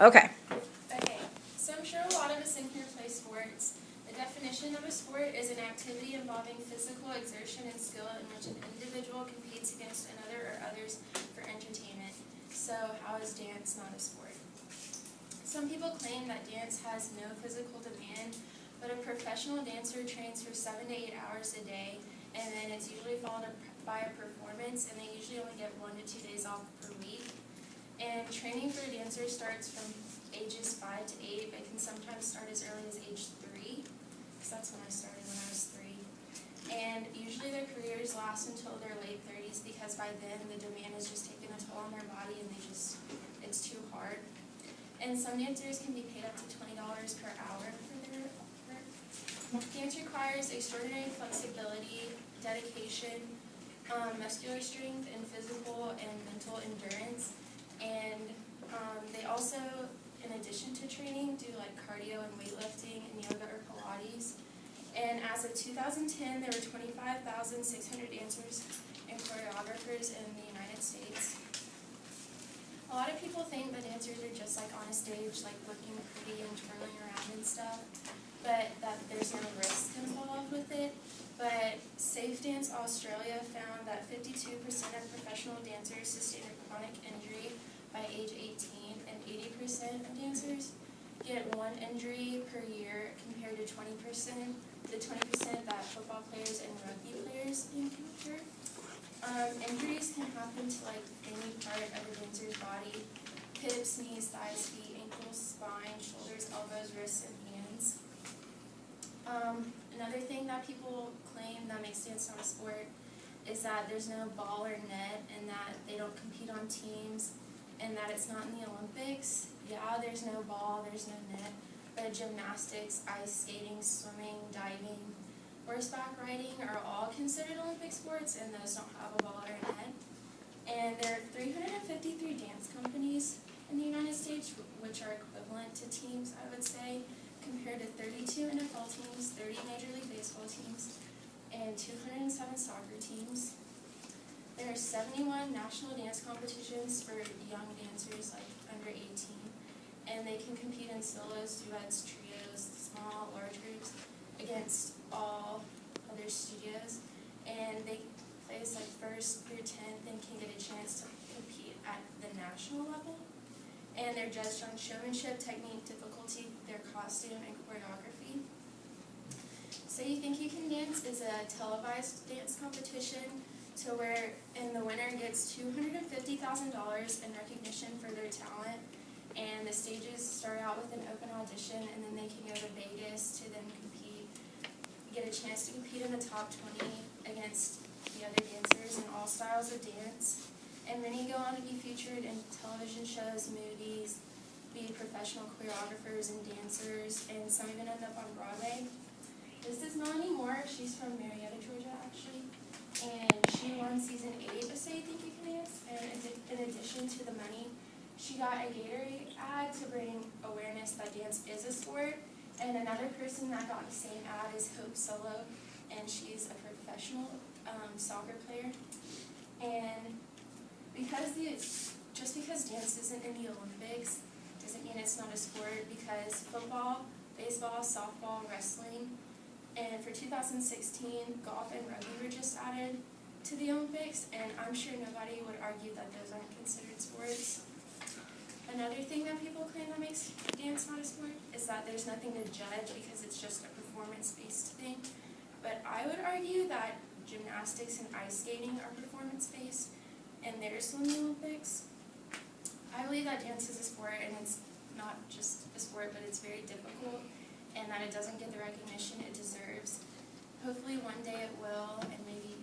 Okay. Okay, so I'm sure a lot of us in here play sports. The definition of a sport is an activity involving physical exertion and skill in which an individual competes against another or others for entertainment. So how is dance not a sport? Some people claim that dance has no physical demand, but a professional dancer trains for 7 to 8 hours a day, and then it's usually followed up by a performance, and they usually only get 1 to 2 days off per week. And training for a dancer starts from ages 5 to 8, but can sometimes start as early as age 3, because that's when I started when I was 3. And usually their careers last until their late 30s, because by then the demand has just taken a toll on their body and it's too hard. And some dancers can be paid up to $20 per hour for their work. Dance requires extraordinary flexibility, dedication, muscular strength, and physical and mental endurance. And they also, in addition to training, do like cardio and weightlifting and yoga or Pilates. And as of 2010, there were 25,600 dancers and choreographers in the United States. A lot of people think that dancers are just like on a stage, like looking pretty and twirling around and stuff, but that there's no risk involved with it. But Safe Dance Australia found that 52% of professional dancers sustain a chronic injury by age 18, and 80% of dancers get 1 injury per year compared to 20%, the 20% that football players and rugby players encounter. Injuries can happen to like any part of a dancer's body: hips, knees, thighs, feet, ankles, spine, shoulders, elbows, wrists, and hands. Another thing that people claim that makes dance not a sport is that there's no ball or net, and that they don't compete on teams, and that it's not in the Olympics. Yeah, there's no ball, there's no net, but gymnastics, ice skating, swimming, diving, horseback riding are all considered Olympic sports, and those don't have a ball or a net. And there are 353 dance companies in the United States, which are equivalent to teams, I would say, compared to 32 NFL teams, 30 Major League Baseball teams, and 207 soccer teams. There are 71 national dance competitions for young dancers, like under 18, and they can compete in solos, duets, trios, small, large groups, against all other studios, and they place like 1st through 10th and can get a chance to compete at the national level. And they're judged on showmanship, technique, difficulty, their costume, and choreography. So You Think You Can Dance is a televised dance competition to where and the winner gets $250,000 in recognition for their talent. And the stages start out with an open audition, and then they can go to Vegas to then compete, get a chance to compete in the top 20 against the other dancers in all styles of dance. And many go on to be featured in television shows, movies, be professional choreographers and dancers, and some even end up on Broadway. This is Melanie Moore. She's from Marietta, Georgia, actually. And she won season 8 of So You Think You Can Dance. And in addition to the money, she got a Gatorade ad to bring awareness that dance is a sport. And another person that got the same ad is Hope Solo, and she's a professional soccer player. And just because dance isn't in the Olympics doesn't mean it's not a sport, because football, baseball, softball, wrestling, and for 2016, golf and rugby were just added to the Olympics, and I'm sure nobody would argue that those aren't considered sports. Another thing that people claim that makes dance not a sport is that there's nothing to judge because it's just a performance-based thing. But I would argue that gymnastics and ice skating are performance-based, and they're still in the Olympics. I believe that dance is a sport, and it's not just a sport, but it's very difficult, and that it doesn't get the recognition it deserves. Hopefully one day it will, and maybe